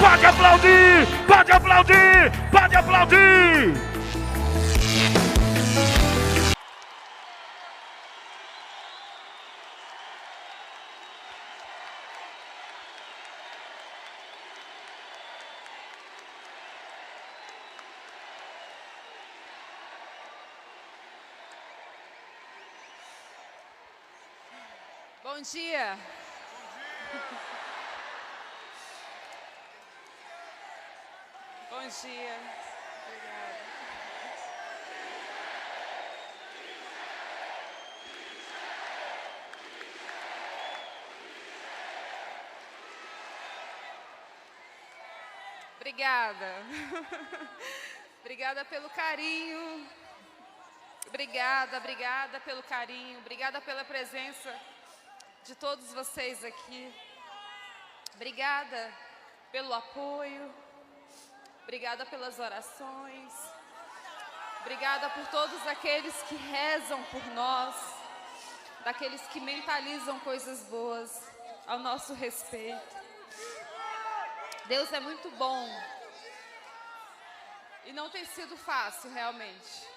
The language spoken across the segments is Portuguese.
Pode aplaudir! Pode aplaudir! Pode aplaudir! Bom dia! Bom dia. Obrigada. Obrigada. Obrigada pelo carinho. Obrigada pelo carinho. Obrigada pela presença de todos vocês aqui. Obrigada pelo apoio. Obrigada pelas orações. Obrigada por todos aqueles que rezam por nós, daqueles que mentalizam coisas boas ao nosso respeito. Deus é muito bom. E não tem sido fácil, realmente.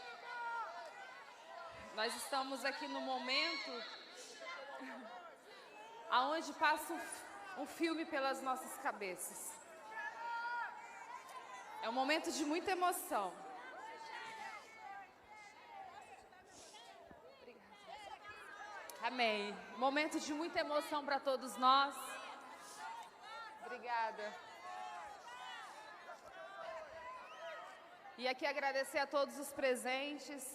Nós estamos aqui no momento aonde passa um filme pelas nossas cabeças. É um momento de muita emoção. Amém. Momento de muita emoção para todos nós. Obrigada. E aqui agradecer a todos os presentes.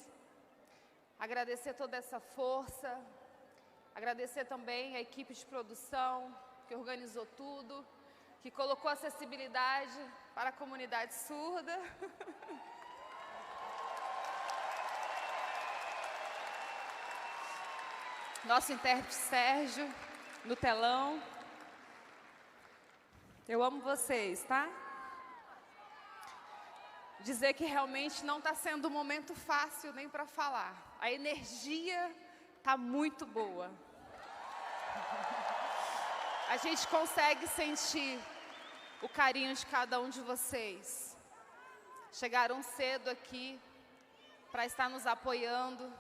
Agradecer toda essa força. Agradecer também a equipe de produção que organizou tudo, que colocou acessibilidade para a comunidade surda. Nosso intérprete Sérgio, no telão. Eu amo vocês, tá? Dizer que realmente não está sendo um momento fácil nem para falar. A energia está muito boa. A gente consegue sentir o carinho de cada um de vocês. Chegaram cedo aqui para estar nos apoiando,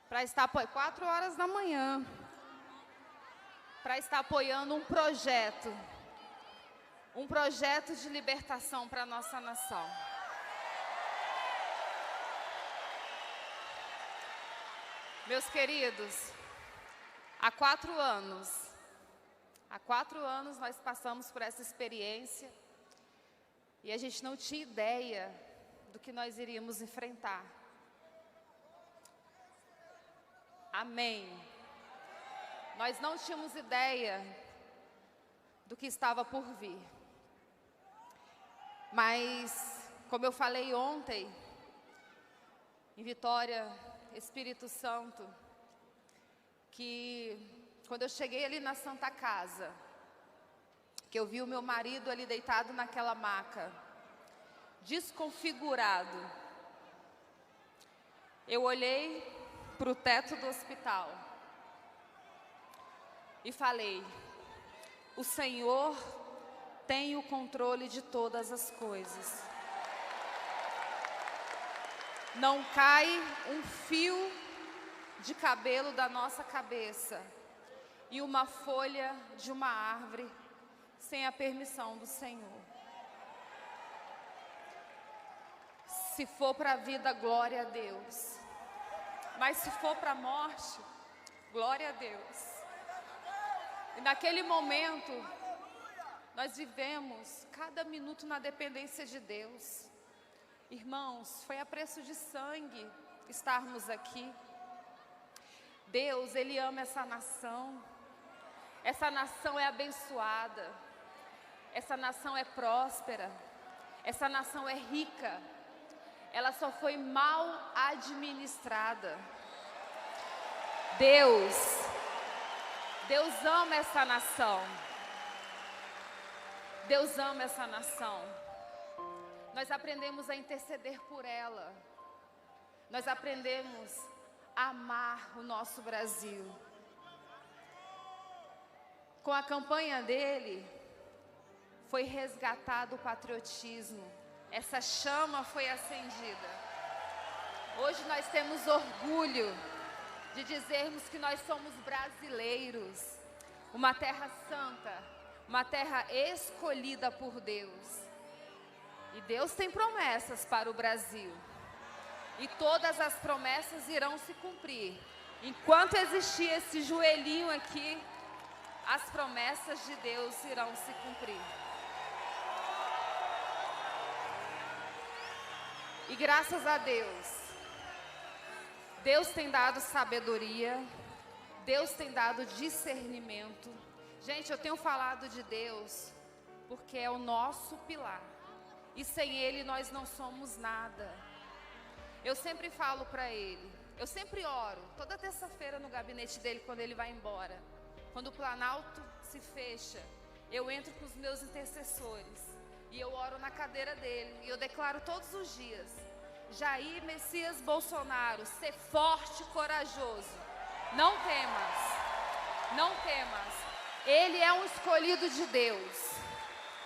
para estar 4 horas da manhã, para estar apoiando um projeto de libertação para a nossa nação. Meus queridos, há 4 anos nós passamos por essa experiência e a gente não tinha ideia do que nós iríamos enfrentar. Amém. Nós não tínhamos ideia do que estava por vir. Mas, como eu falei ontem, em Vitória, Espírito Santo, que quando eu cheguei ali na Santa Casa, que eu vi o meu marido ali deitado naquela maca, desconfigurado, eu olhei para o teto do hospital e falei: o Senhor tem o controle de todas as coisas. Não cai um fio de cabelo da nossa cabeça e uma folha de uma árvore sem a permissão do Senhor. Se for para a vida, glória a Deus. Mas se for para a morte, glória a Deus. E naquele momento, nós vivemos cada minuto na dependência de Deus. Irmãos, foi a preço de sangue estarmos aqui. Deus, Ele ama essa nação. Essa nação é abençoada. Essa nação é próspera. Essa nação é rica. Ela só foi mal administrada. Deus ama essa nação. Deus ama essa nação. Nós aprendemos a interceder por ela. Nós aprendemos a amar o nosso Brasil. Com a campanha dele, foi resgatado o patriotismo. Essa chama foi acendida. Hoje nós temos orgulho de dizermos que nós somos brasileiros. Uma terra santa, uma terra escolhida por Deus. E Deus tem promessas para o Brasil. E todas as promessas irão se cumprir. Enquanto existir esse joelhinho aqui, as promessas de Deus irão se cumprir. E graças a Deus, Deus tem dado sabedoria, Deus tem dado discernimento. Gente, eu tenho falado de Deus porque é o nosso pilar. E sem Ele nós não somos nada. Eu sempre falo para Ele, eu sempre oro, toda terça-feira no gabinete dele quando ele vai embora. Quando o Planalto se fecha, eu entro com os meus intercessores e eu oro na cadeira dele. E eu declaro todos os dias: Jair Messias Bolsonaro, ser forte e corajoso. Não temas, não temas. Ele é um escolhido de Deus.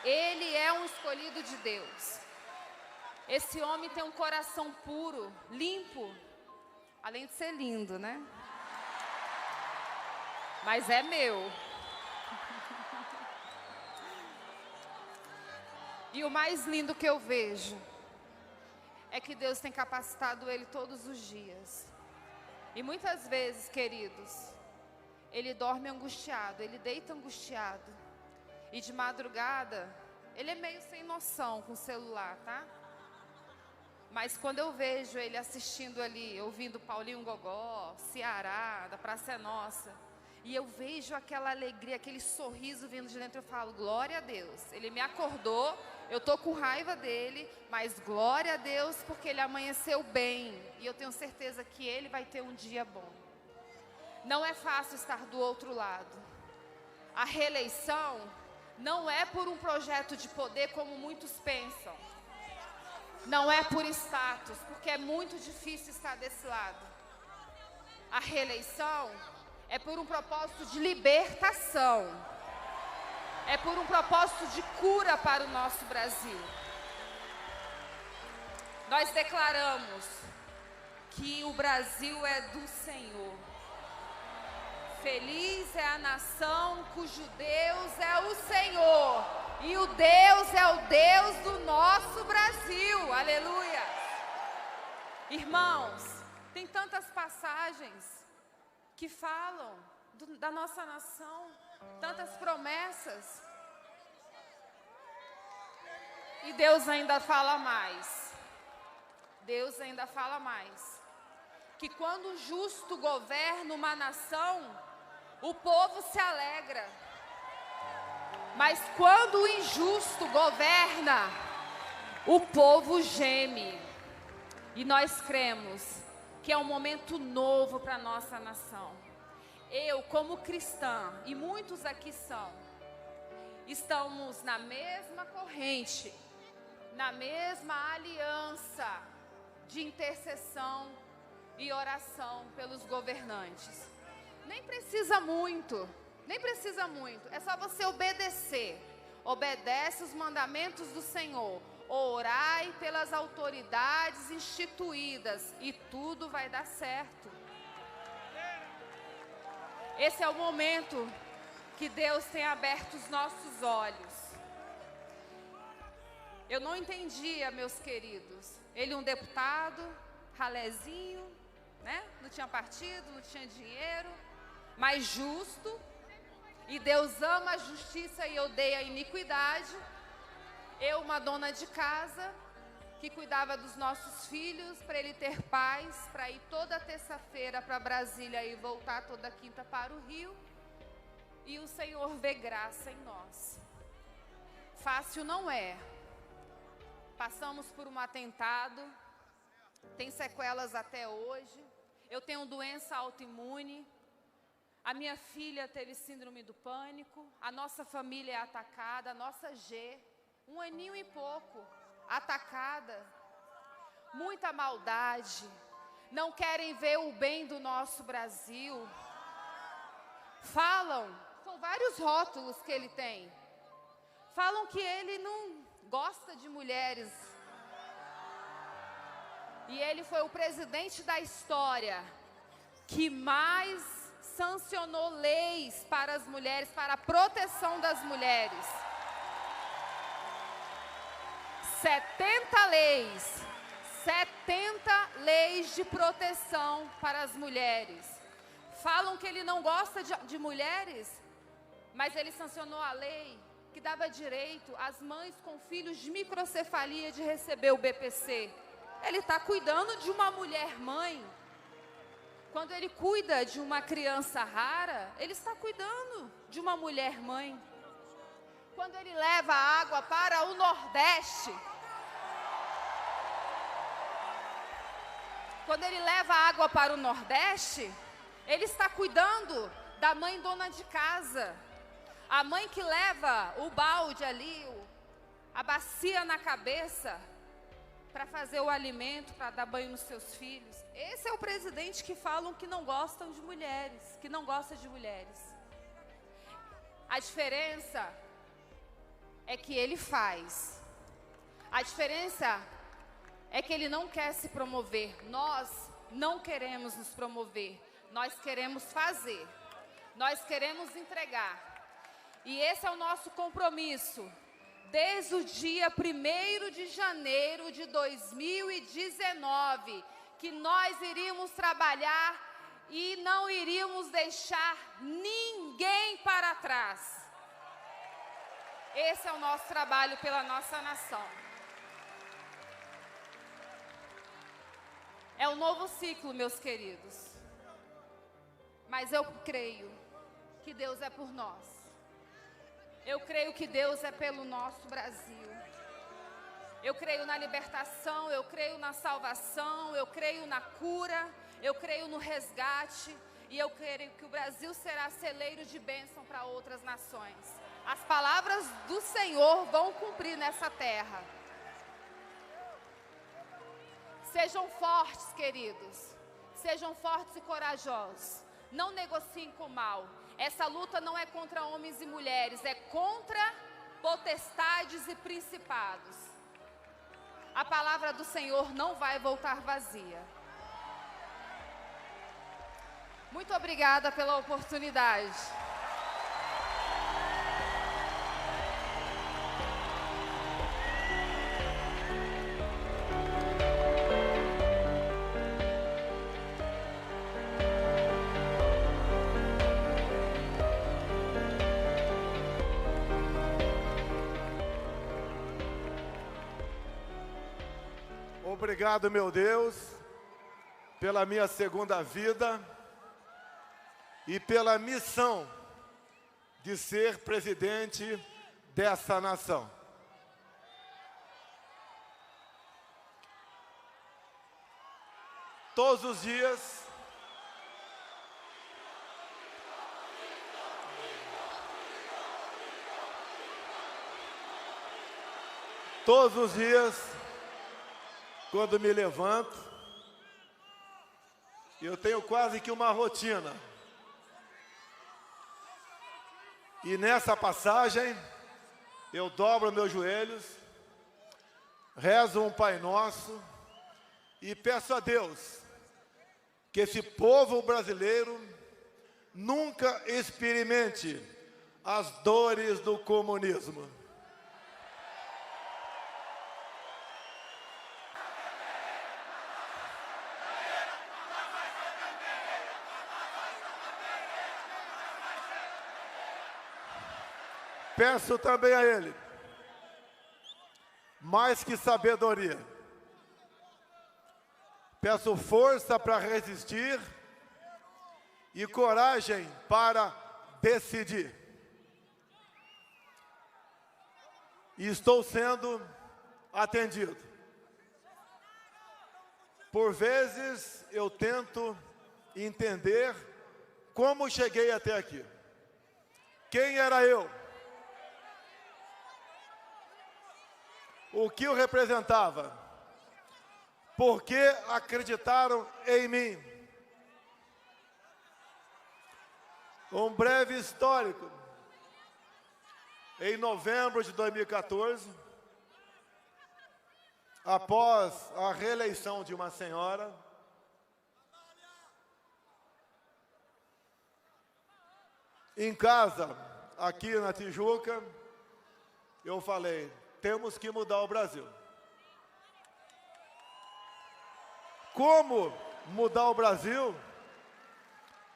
Ele é um escolhido de Deus. Esse homem tem um coração puro, limpo, além de ser lindo, né? Mas é meu. E o mais lindo que eu vejo é que Deus tem capacitado ele todos os dias. E muitas vezes, queridos, ele dorme angustiado, ele deita angustiado. E de madrugada, ele é meio sem noção com o celular, tá? Mas quando eu vejo ele assistindo ali, ouvindo Paulinho Gogó, Ceará, da Praça é Nossa, e eu vejo aquela alegria, aquele sorriso vindo de dentro, eu falo: glória a Deus. Ele me acordou, eu tô com raiva dele, mas glória a Deus porque ele amanheceu bem. E eu tenho certeza que ele vai ter um dia bom. Não é fácil estar do outro lado. A reeleição não é por um projeto de poder como muitos pensam. Não é por status, porque é muito difícil estar desse lado. A reeleição é por um propósito de libertação. É por um propósito de cura para o nosso Brasil. Nós declaramos que o Brasil é do Senhor. Feliz é a nação cujo Deus é o Senhor. E o Deus é o Deus do nosso Brasil. Aleluia. Irmãos, tem tantas passagens que falam da nossa nação, tantas promessas. E Deus ainda fala mais. Deus ainda fala mais. Que quando o justo governa uma nação, o povo se alegra. Mas quando o injusto governa, o povo geme. E nós cremos que é um momento novo para a nossa nação. Eu, como cristã, e muitos aqui estamos na mesma corrente, na mesma aliança de intercessão e oração pelos governantes. Nem precisa muito, é só você obedecer. Obedece os mandamentos do Senhor. Orai pelas autoridades instituídas e tudo vai dar certo. Esse é o momento que Deus tem aberto os nossos olhos. Eu não entendia, meus queridos. Ele um deputado, ralézinho, né? Não tinha partido, não tinha dinheiro, mas justo. E Deus ama a justiça e odeia a iniquidade. Eu, uma dona de casa, que cuidava dos nossos filhos, para ele ter paz, para ir toda terça-feira para Brasília e voltar toda quinta para o Rio. E o Senhor vê graça em nós. Fácil não é. Passamos por um atentado, tem sequelas até hoje. Eu tenho doença autoimune. A minha filha teve síndrome do pânico. A nossa família é atacada, a nossa G, 1 aninho e pouco, atacada. Muita maldade. Não querem ver o bem do nosso Brasil. Falam, são vários rótulos que ele tem. Falam que ele não gosta de mulheres. E ele foi o presidente da história que mais sancionou leis para as mulheres, para a proteção das mulheres. 70 leis. 70 leis de proteção para as mulheres. Falam que ele não gosta de mulheres, mas ele sancionou a lei que dava direito às mães com filhos de microcefalia de receber o BPC. Ele está cuidando de uma mulher mãe. Quando ele cuida de uma criança rara, ele está cuidando de uma mulher mãe. Quando ele leva água para o Nordeste, ele está cuidando da mãe dona de casa. A mãe que leva o balde ali, a bacia na cabeça, para fazer o alimento, para dar banho nos seus filhos. Esse é o presidente que falam que não gostam de mulheres, que não gosta de mulheres. A diferença é que ele faz. A diferença é que ele não quer se promover. Nós não queremos nos promover. Nós queremos fazer. Nós queremos entregar. E esse é o nosso compromisso. Desde o dia 1º de janeiro de 2019, que nós iríamos trabalhar e não iríamos deixar ninguém para trás. Esse é o nosso trabalho pela nossa nação. É um novo ciclo, meus queridos. Mas eu creio que Deus é por nós. Eu creio que Deus é pelo nosso Brasil. Eu creio na libertação, eu creio na salvação, eu creio na cura, eu creio no resgate. E eu creio que o Brasil será celeiro de bênção para outras nações. As palavras do Senhor vão cumprir nessa terra. Sejam fortes, queridos. Sejam fortes e corajosos. Não negociem com o mal. Essa luta não é contra homens e mulheres, é contra potestades e principados. A palavra do Senhor não vai voltar vazia. Muito obrigada pela oportunidade. Obrigado, meu Deus, pela minha segunda vida e pela missão de ser presidente dessa nação. Todos os dias, quando me levanto, eu tenho quase que uma rotina. E nessa passagem, eu dobro meus joelhos, rezo um Pai Nosso e peço a Deus que esse povo brasileiro nunca experimente as dores do comunismo. Peço também a Ele, mais que sabedoria, Peço força para resistir e coragem para decidir. E estou sendo atendido. Por vezes eu tento entender como cheguei até aqui. Quem era eu? O que eu representava? Por que acreditaram em mim? Um breve histórico. Em novembro de 2014, após a reeleição de uma senhora, em casa, aqui na Tijuca, eu falei, temos que mudar o Brasil. Como mudar o Brasil?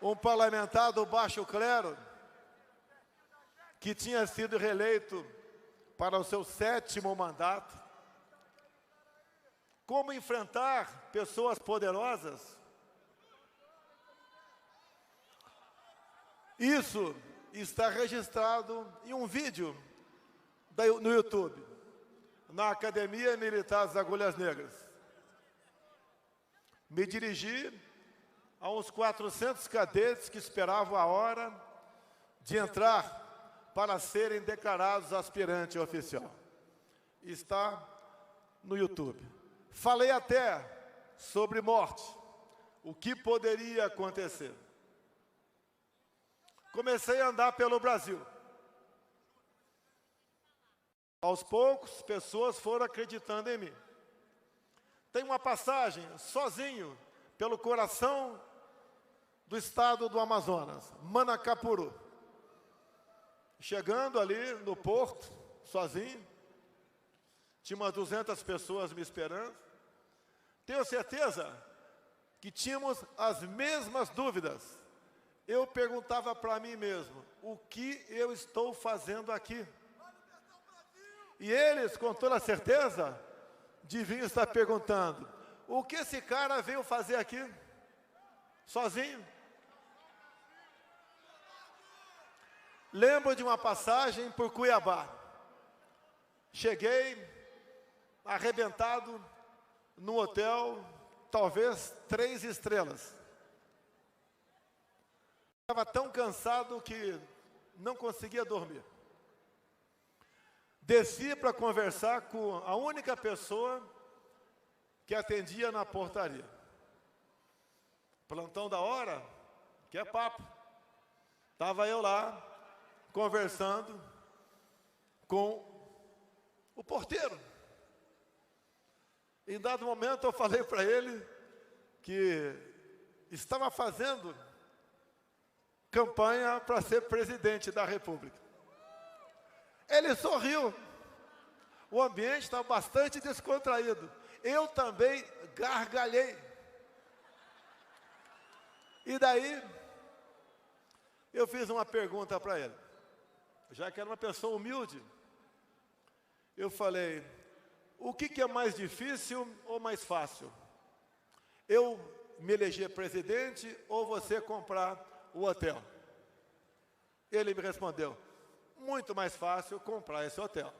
Um parlamentar do baixo clero, que tinha sido reeleito para o seu 7º mandato. Como enfrentar pessoas poderosas? Isso está registrado em um vídeo no YouTube, na Academia Militar das Agulhas Negras. Me dirigi a uns 400 cadetes que esperavam a hora de entrar para serem declarados aspirante oficial. Está no YouTube. Falei até sobre morte, o que poderia acontecer. Comecei a andar pelo Brasil. Aos poucos, pessoas foram acreditando em mim. Tem uma passagem, sozinho, pelo coração do estado do Amazonas, Manacapuru. Chegando ali no porto, sozinho, tinha umas 200 pessoas me esperando. Tenho certeza que tínhamos as mesmas dúvidas. Eu perguntava para mim mesmo, o que eu estou fazendo aqui? E eles, com toda certeza, deviam estar perguntando, o que esse cara veio fazer aqui? Sozinho? Lembro de uma passagem por Cuiabá. Cheguei arrebentado num hotel, talvez 3 estrelas. Estava tão cansado que não conseguia dormir. Desci para conversar com a única pessoa que atendia na portaria. Plantão da hora, que é papo. Estava eu lá, conversando com o porteiro. Em dado momento eu falei para ele que estava fazendo campanha para ser presidente da República. Ele sorriu. O ambiente estava bastante descontraído. Eu também gargalhei. E daí, eu fiz uma pergunta para ele. Já que era uma pessoa humilde, eu falei, o que é mais difícil ou mais fácil? Eu me eleger presidente ou você comprar o hotel? Ele me respondeu, muito mais fácil comprar esse hotel.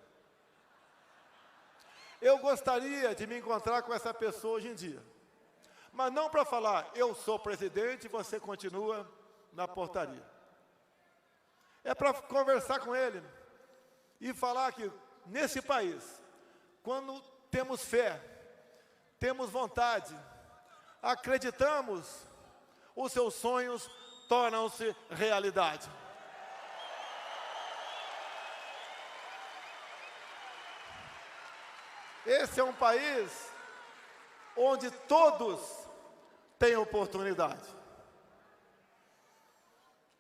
Eu gostaria de me encontrar com essa pessoa hoje em dia. Mas não para falar, eu sou presidente e você continua na portaria. É para conversar com ele e falar que, nesse país, quando temos fé, temos vontade, acreditamos, os seus sonhos tornam-se realidade. Esse é um país onde todos têm oportunidade.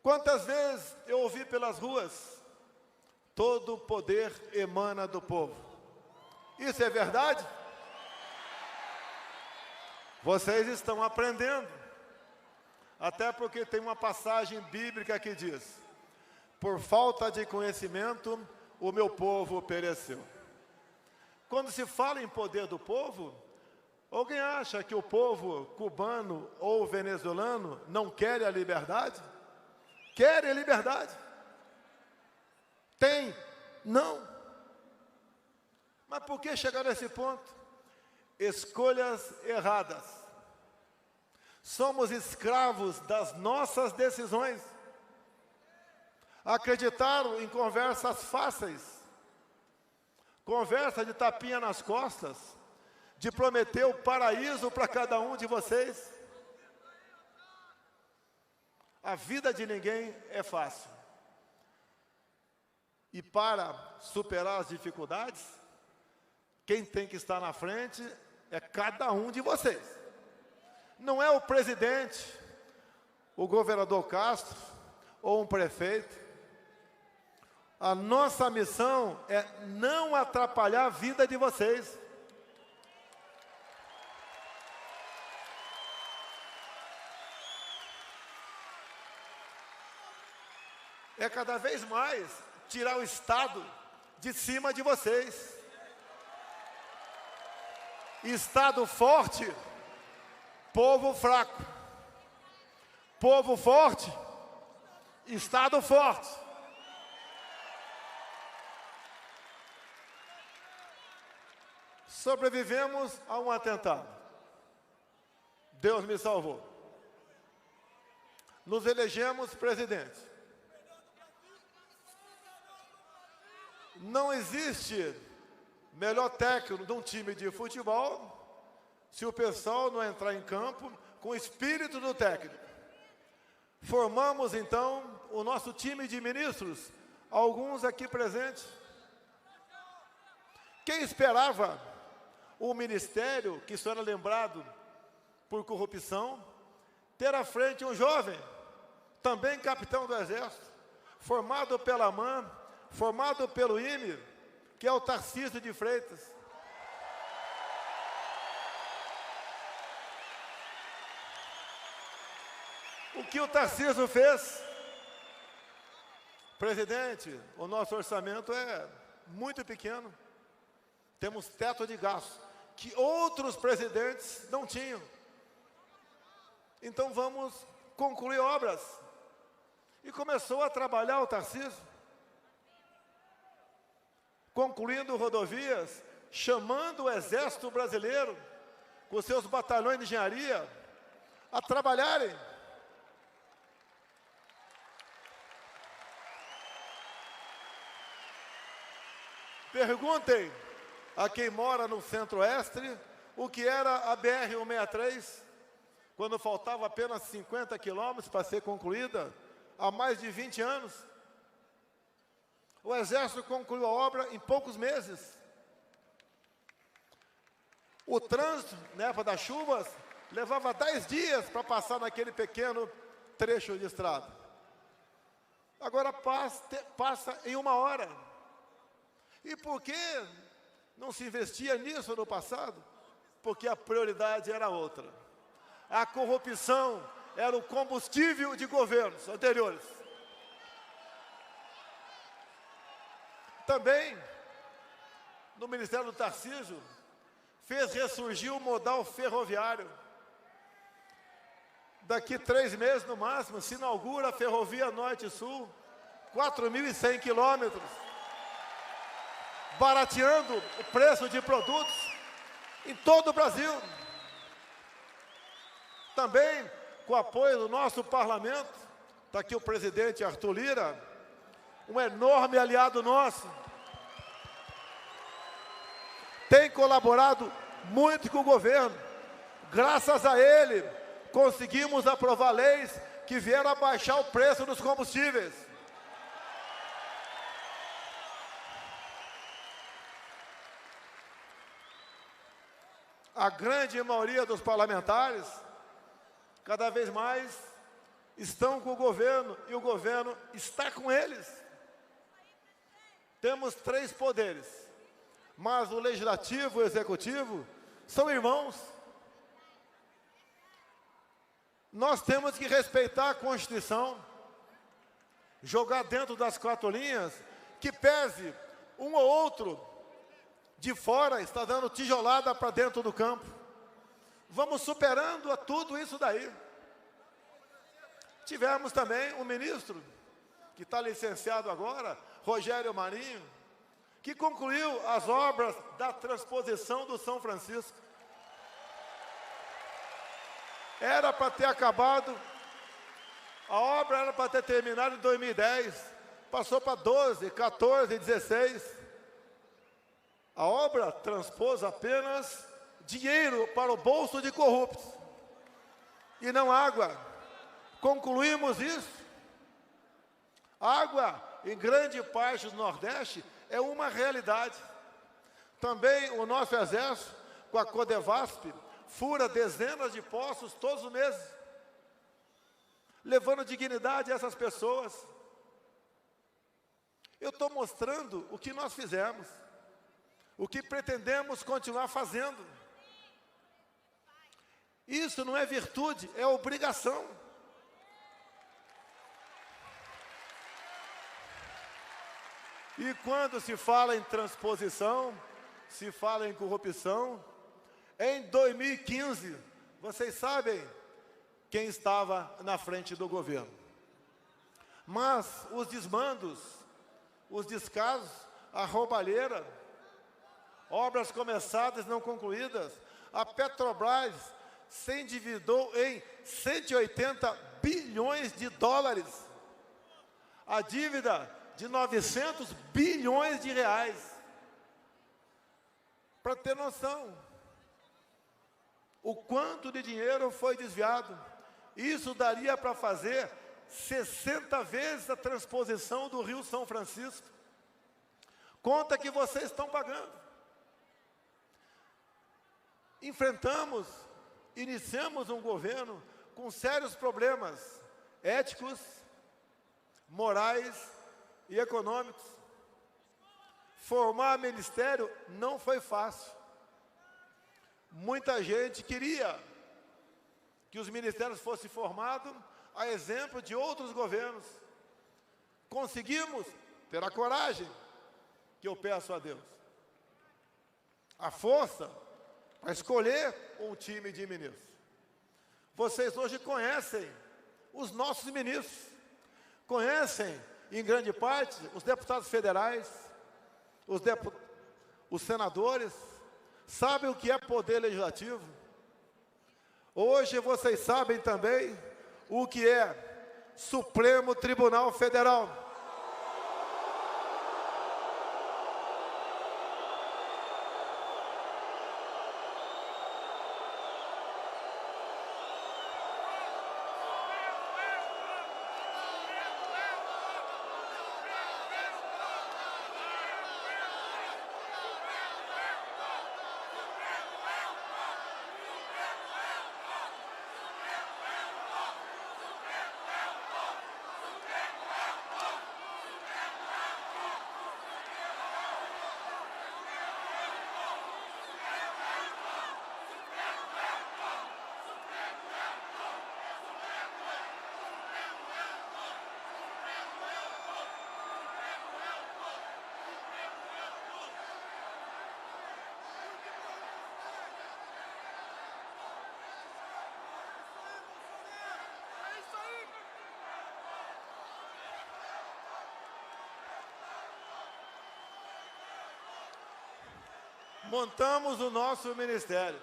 Quantas vezes eu ouvi pelas ruas, todo o poder emana do povo. Isso é verdade? Vocês estão aprendendo. Até porque tem uma passagem bíblica que diz, por falta de conhecimento, o meu povo pereceu. Quando se fala em poder do povo, Alguém acha que o povo cubano ou venezuelano não quer a liberdade? Querem a liberdade. Tem? Não. Mas por que chegar nesse ponto? Escolhas erradas. Somos escravos das nossas decisões. Acreditaram em conversas fáceis. Conversa de tapinha nas costas, de prometer o paraíso para cada um de vocês. A vida de ninguém é fácil. E para superar as dificuldades, quem tem que estar na frente é cada um de vocês. Não é o presidente, o governador Castro ou um prefeito. A nossa missão é não atrapalhar a vida de vocês. É cada vez mais tirar o Estado de cima de vocês. Estado forte, povo fraco. Povo forte, Estado forte. Sobrevivemos a um atentado. Deus me salvou. Nos elegemos presidente. Não existe melhor técnico de um time de futebol se o pessoal não entrar em campo com o espírito do técnico. Formamos, então, o nosso time de ministros, alguns aqui presentes. Quem esperava o ministério, que só era lembrado por corrupção, ter à frente um jovem, também capitão do Exército, formado pela AMAN, formado pelo IME, que é o Tarcísio de Freitas. O que o Tarcísio fez? Presidente, o nosso orçamento é muito pequeno. Temos teto de gasto, que outros presidentes não tinham. Então vamos concluir obras. E começou a trabalhar o Tarcísio, concluindo rodovias, chamando o Exército Brasileiro, com seus batalhões de engenharia, a trabalharem. Perguntem a quem mora no Centro-Oeste o que era a BR-163, quando faltava apenas 50 quilômetros para ser concluída, há mais de 20 anos. O Exército concluiu a obra em poucos meses. O trânsito, na época das chuvas, levava 10 dias para passar naquele pequeno trecho de estrada. Agora passa em 1 hora. E por que não se investia nisso no passado? Porque a prioridade era outra. A corrupção era o combustível de governos anteriores. Também, no Ministério do Tarcísio, fez ressurgir o modal ferroviário. Daqui 3 meses, no máximo, se inaugura a Ferrovia Norte-Sul, 4.100 quilômetros, barateando o preço de produtos em todo o Brasil. Também, com o apoio do nosso parlamento, está aqui o presidente Arthur Lira, um enorme aliado nosso, tem colaborado muito com o governo. Graças a ele, conseguimos aprovar leis que vieram a baixar o preço dos combustíveis. A grande maioria dos parlamentares, cada vez mais, estão com o governo e o governo está com eles. Temos 3 poderes, mas o legislativo e o executivo são irmãos. Nós temos que respeitar a Constituição, jogar dentro das 4 linhas, que pese um ou outro de fora está dando tijolada para dentro do campo. Vamos superando a tudo isso daí. Tivemos também um ministro, que está licenciado agora, Rogério Marinho, que concluiu as obras da transposição do São Francisco. Era para ter acabado, a obra era para ter terminado em 2010, passou para 12, 14, 16. A obra transpôs apenas dinheiro para o bolso de corruptos, e não água. Concluímos isso. Água, em grande parte do Nordeste, é uma realidade. Também o nosso Exército, com a Codevasp, fura dezenas de poços todos os meses, levando dignidade a essas pessoas. Eu estou mostrando o que nós fizemos, o que pretendemos continuar fazendo. Isso não é virtude, é obrigação. E quando se fala em transposição, se fala em corrupção, em 2015, vocês sabem quem estava na frente do governo. Mas os desmandos, os descasos, a roubalheira, obras começadas e não concluídas, a Petrobras se endividou em 180 bilhões de dólares. A dívida de 900 bilhões de reais. Para ter noção, o quanto de dinheiro foi desviado. Isso daria para fazer 60 vezes a transposição do Rio São Francisco. Conta que vocês estão pagando. Iniciamos um governo com sérios problemas éticos, morais e econômicos. Formar ministério não foi fácil. Muita gente queria que os ministérios fossem formados a exemplo de outros governos. Conseguimos ter a coragem que eu peço a Deus, a força para escolher um time de ministros. Vocês hoje conhecem os nossos ministros, conhecem em grande parte os deputados federais, os senadores, sabem o que é poder legislativo. Hoje vocês sabem também o que é Supremo Tribunal Federal. Montamos o nosso ministério.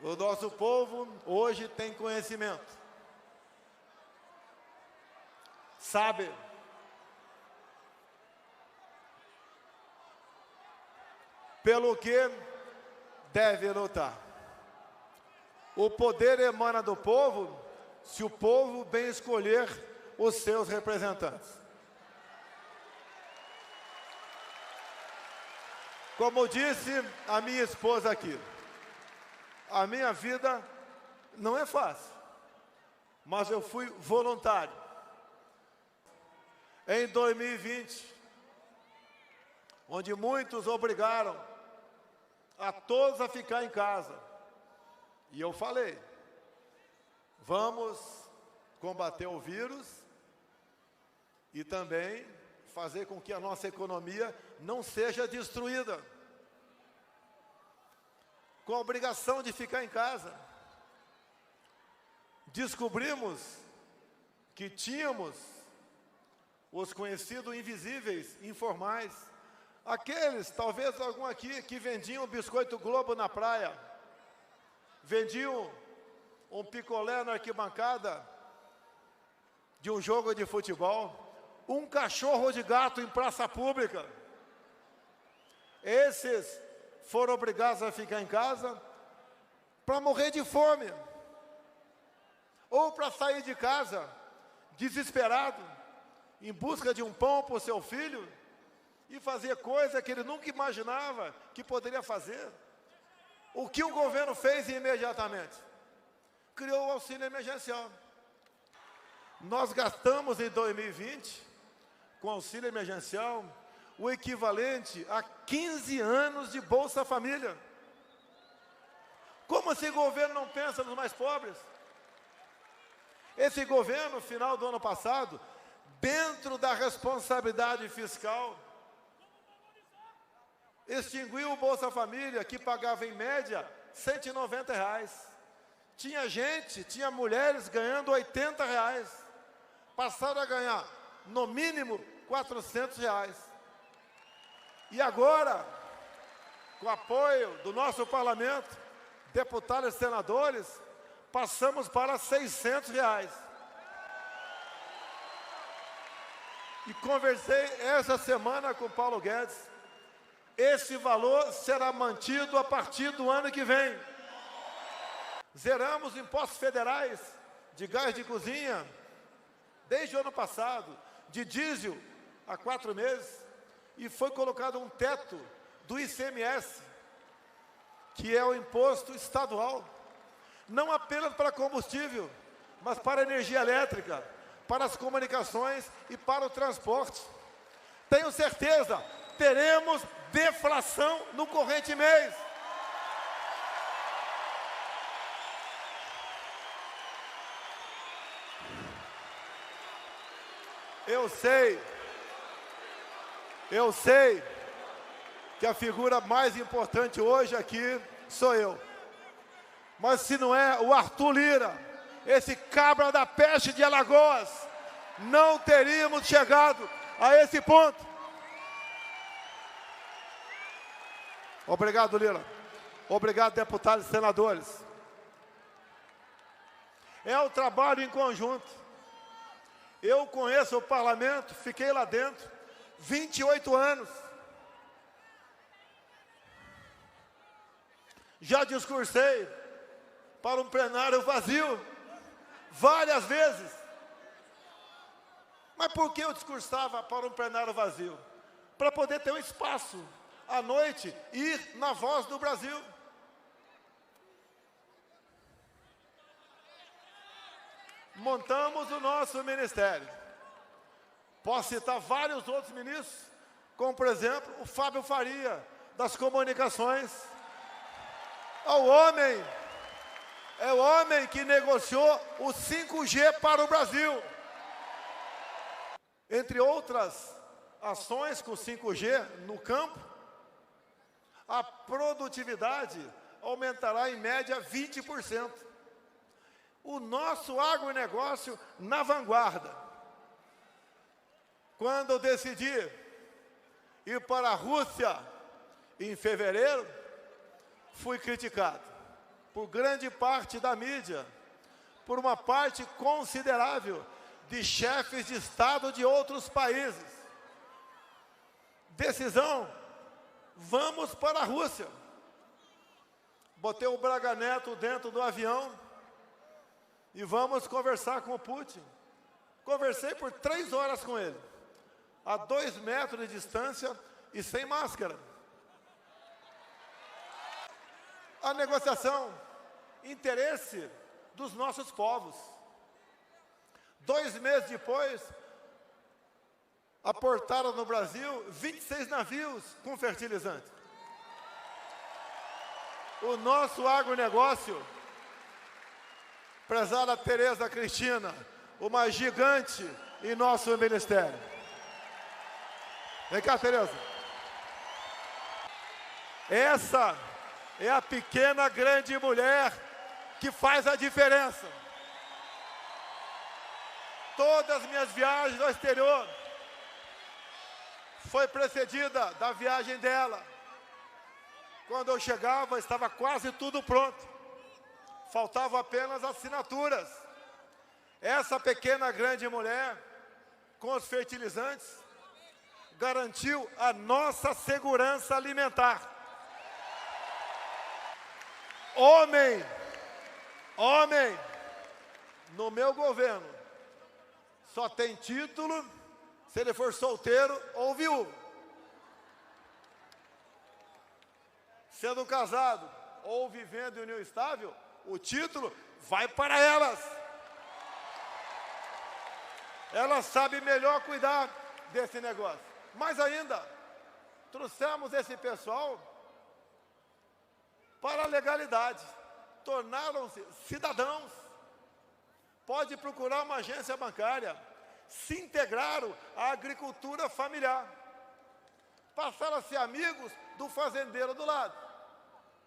O nosso povo hoje tem conhecimento. Sabe pelo que deve lutar. O poder emana do povo se o povo bem escolher os seus representantes. Como disse a minha esposa aqui, a minha vida não é fácil, mas eu fui voluntário. Em 2020, onde muitos obrigaram a todos a ficar em casa, e eu falei, vamos combater o vírus e também fazer com que a nossa economia não seja destruída. com a obrigação de ficar em casa. Descobrimos que tínhamos os conhecidos invisíveis, informais, aqueles, talvez algum aqui, que vendiam biscoito Globo na praia, vendiam um picolé na arquibancada de um jogo de futebol, um cachorro de gato em praça pública. Esses foram obrigados a ficar em casa para morrer de fome, ou para sair de casa desesperado, em busca de um pão para o seu filho, e fazer coisa que ele nunca imaginava que poderia fazer. O que o governo fez imediatamente? Criou o auxílio emergencial. Nós gastamos em 2020, com auxílio emergencial, o equivalente a 15 anos de Bolsa Família. Como esse governo não pensa nos mais pobres? Esse governo, no final do ano passado, dentro da responsabilidade fiscal, extinguiu o Bolsa Família, que pagava em média R$190. Tinha mulheres ganhando R$80. Passaram a ganhar, no mínimo, R$400. E agora, com o apoio do nosso parlamento, deputados e senadores, passamos para R$600. E conversei essa semana com o Paulo Guedes. Esse valor será mantido a partir do ano que vem. Zeramos impostos federais de gás de cozinha desde o ano passado, de diesel há 4 meses, e foi colocado um teto do ICMS, que é o imposto estadual, não apenas para combustível, mas para energia elétrica, para as comunicações e para o transporte. Tenho certeza, teremos deflação no corrente mês. Eu sei que a figura mais importante hoje aqui sou eu. Mas se não é o Arthur Lira, esse cabra da peste de Alagoas, não teríamos chegado a esse ponto. Obrigado, Lira. Obrigado, deputados e senadores. É o trabalho em conjunto. Eu conheço o parlamento, fiquei lá dentro 28 anos. Já discursei para um plenário vazio várias vezes. Mas por que eu discursava para um plenário vazio? Para poder ter um espaço à noite, ir na Voz do Brasil. Montamos o nosso ministério. Posso citar vários outros ministros, como, por exemplo, o Fábio Faria, das comunicações. É o homem que negociou o 5G para o Brasil. Entre outras ações com 5G no campo, a produtividade aumentará em média 20%. O nosso agronegócio na vanguarda. Quando eu decidi ir para a Rússia em fevereiro, fui criticado por grande parte da mídia, por uma parte considerável de chefes de Estado de outros países. Decisão, vamos para a Rússia. Botei o Braga Neto dentro do avião e vamos conversar com o Putin. Conversei por 3 horas com ele, a 2 metros de distância e sem máscara. A negociação, interesse dos nossos povos. 2 meses depois, aportaram no Brasil 26 navios com fertilizante. O nosso agronegócio, prezada Tereza Cristina, uma gigante em nosso ministério. Vem cá, Tereza. Essa É a pequena, grande mulher que faz a diferença. Todas as minhas viagens ao exterior foi precedida da viagem dela. Quando eu chegava, estava quase tudo pronto. Faltavam apenas assinaturas. Essa pequena, grande mulher, com os fertilizantes, garantiu a nossa segurança alimentar. Homem, no meu governo, só tem título se ele for solteiro ou viúvo. Sendo casado ou vivendo em união estável, o título vai para elas. Elas sabem melhor cuidar desse negócio. Mais ainda, trouxemos esse pessoal para a legalidade. Tornaram-se cidadãos. Pode procurar uma agência bancária. Se integraram à agricultura familiar. Passaram a ser amigos do fazendeiro do lado.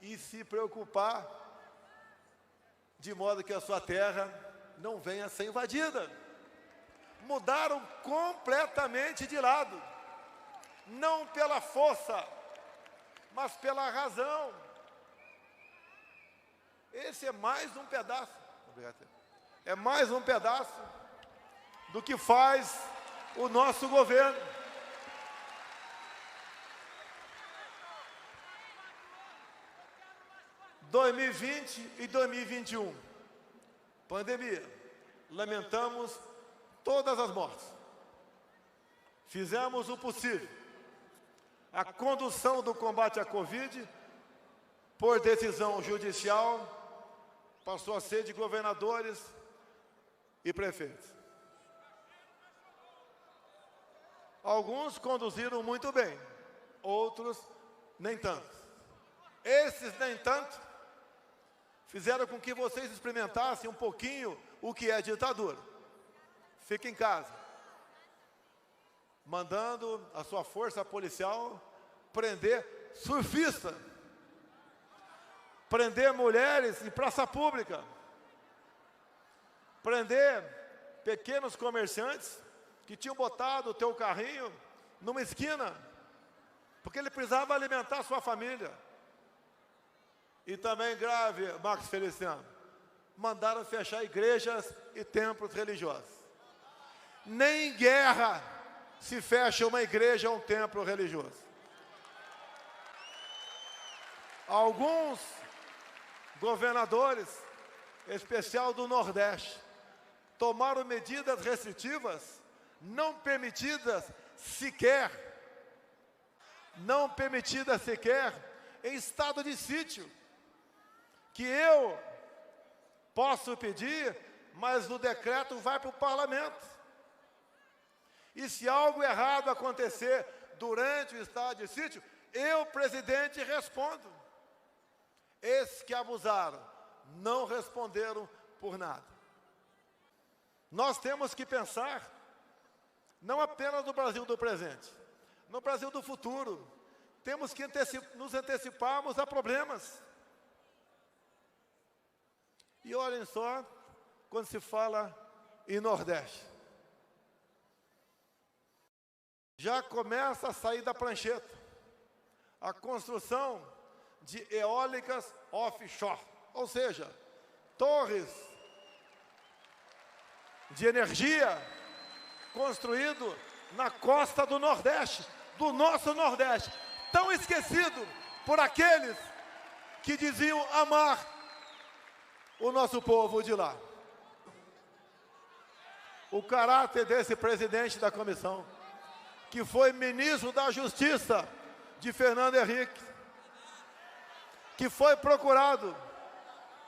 E se preocupar de modo que a sua terra não venha a ser invadida. Mudaram completamente de lado. Não pela força, mas pela razão. Esse é mais um pedaço. É mais um pedaço do que faz o nosso governo. Em 2020 e 2021, pandemia, lamentamos todas as mortes. Fizemos o possível. A condução do combate à Covid, por decisão judicial, passou a ser de governadores e prefeitos. Alguns conduziram muito bem, outros nem tanto. Esses nem tanto fizeram com que vocês experimentassem um pouquinho o que é ditadura. Fique em casa, mandando a sua força policial prender surfista, prender mulheres em praça pública, prender pequenos comerciantes que tinham botado o teu carrinho numa esquina, porque ele precisava alimentar a sua família. E também grave, Marcos Feliciano, mandaram fechar igrejas e templos religiosos. Nem em guerra se fecha uma igreja ou um templo religioso. Alguns governadores, em especial do Nordeste, tomaram medidas restritivas não permitidas sequer em estado de sítio, que eu posso pedir, mas o decreto vai para o parlamento. E se algo errado acontecer durante o estado de sítio, eu, presidente, respondo. Esses que abusaram não responderam por nada. Nós temos que pensar não apenas no Brasil do presente, no Brasil do futuro. Temos que nos anteciparmos a problemas. E olhem só, quando se fala em Nordeste, já começa a sair da prancheta a construção de eólicas offshore, ou seja, torres de energia construído na costa do Nordeste, do nosso Nordeste, tão esquecido por aqueles que diziam amar o nosso povo de lá. O caráter desse presidente da comissão, que foi ministro da Justiça de Fernando Henrique, que foi procurado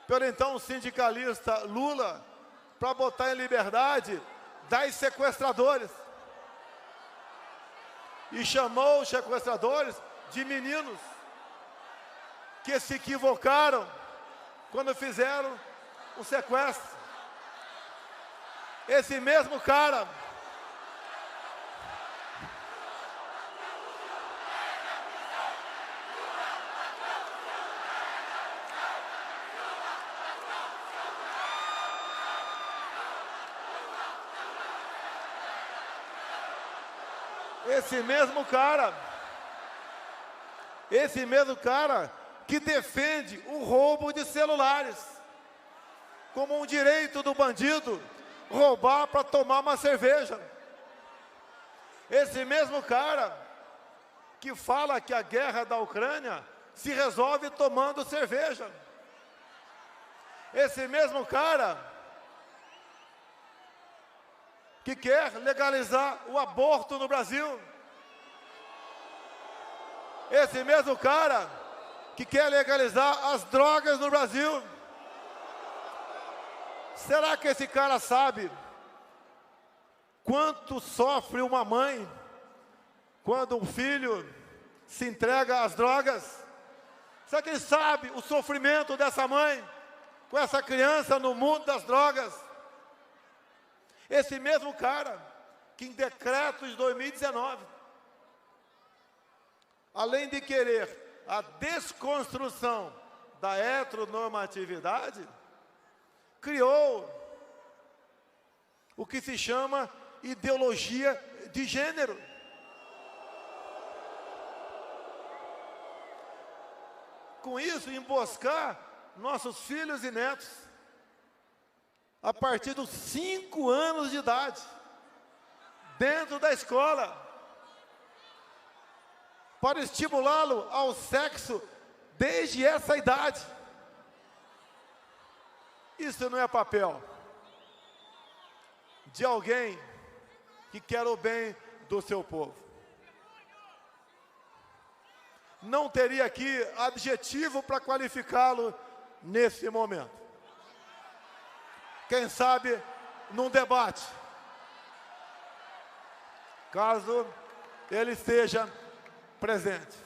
pelo então sindicalista Lula para botar em liberdade 10 sequestradores. E chamou os sequestradores de meninos que se equivocaram quando fizeram o sequestro. Esse mesmo cara Esse mesmo cara que defende o roubo de celulares como um direito do bandido roubar para tomar uma cerveja. Esse mesmo cara que fala que a guerra da Ucrânia se resolve tomando cerveja. Esse mesmo cara que quer legalizar o aborto no Brasil. Esse mesmo cara que quer legalizar as drogas no Brasil. Será que esse cara sabe quanto sofre uma mãe quando um filho se entrega às drogas? Será que ele sabe o sofrimento dessa mãe com essa criança no mundo das drogas? Esse mesmo cara que em decreto de 2019, além de querer a desconstrução da heteronormatividade, criou o que se chama ideologia de gênero. Com isso, emboscar nossos filhos e netos a partir dos 5 anos de idade, dentro da escola, para estimulá-lo ao sexo desde essa idade. Isso não é papel de alguém que quer o bem do seu povo. Não teria aqui adjetivo para qualificá-lo nesse momento. Quem sabe num debate, caso ele esteja presente.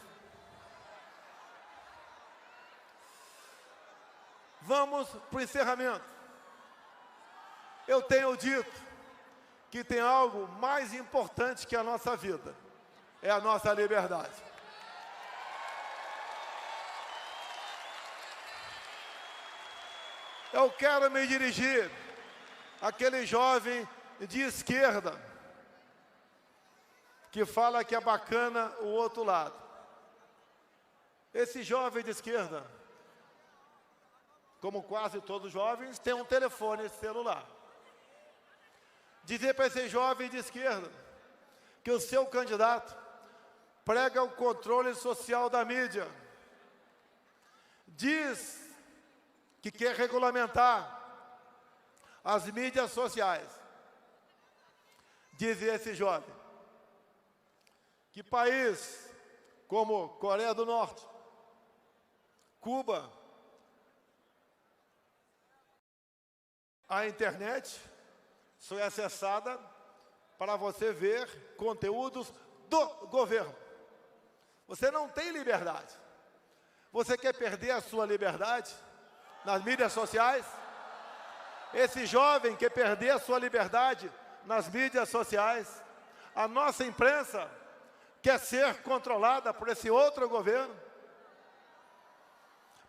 Vamos para o encerramento. Eu tenho dito que tem algo mais importante que a nossa vida, é a nossa liberdade. Eu quero me dirigir àquele jovem de esquerda que fala que é bacana o outro lado. Esse jovem de esquerda, como quase todos os jovens, tem um telefone celular. Dizer para esse jovem de esquerda que o seu candidato prega o controle social da mídia, diz que quer regulamentar as mídias sociais. Diz esse jovem que país como Coreia do Norte, Cuba, a internet só é acessada para você ver conteúdos do governo. Você não tem liberdade. Você quer perder a sua liberdade nas mídias sociais? Esse jovem quer perder a sua liberdade nas mídias sociais. A nossa imprensa quer ser controlada por esse outro governo.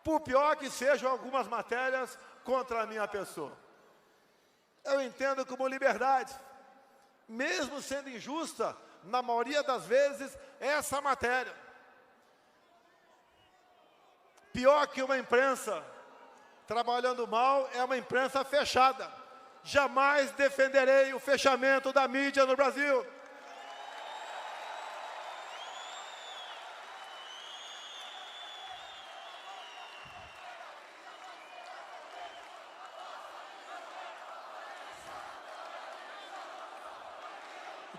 Por pior que sejam algumas matérias contra a minha pessoa. Eu entendo como liberdade, mesmo sendo injusta, na maioria das vezes, essa matéria. Pior que uma imprensa trabalhando mal é uma imprensa fechada. Jamais defenderei o fechamento da mídia no Brasil.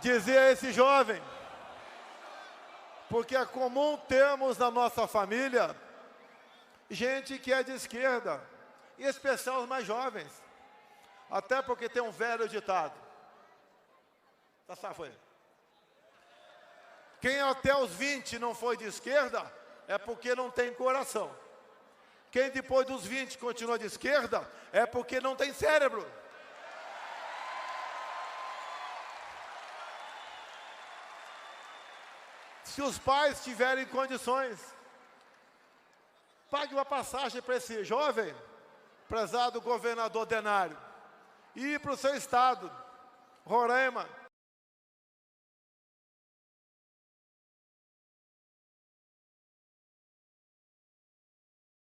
Dizer a esse jovem, porque é comum termos na nossa família gente que é de esquerda, em especial os mais jovens, até porque tem um velho ditado, quem até os 20 não foi de esquerda, é porque não tem coração. Quem depois dos 20 continua de esquerda, é porque não tem cérebro. Se os pais tiverem condições, pague uma passagem para esse jovem, prezado governador Denário, e ir para o seu estado, Roraima,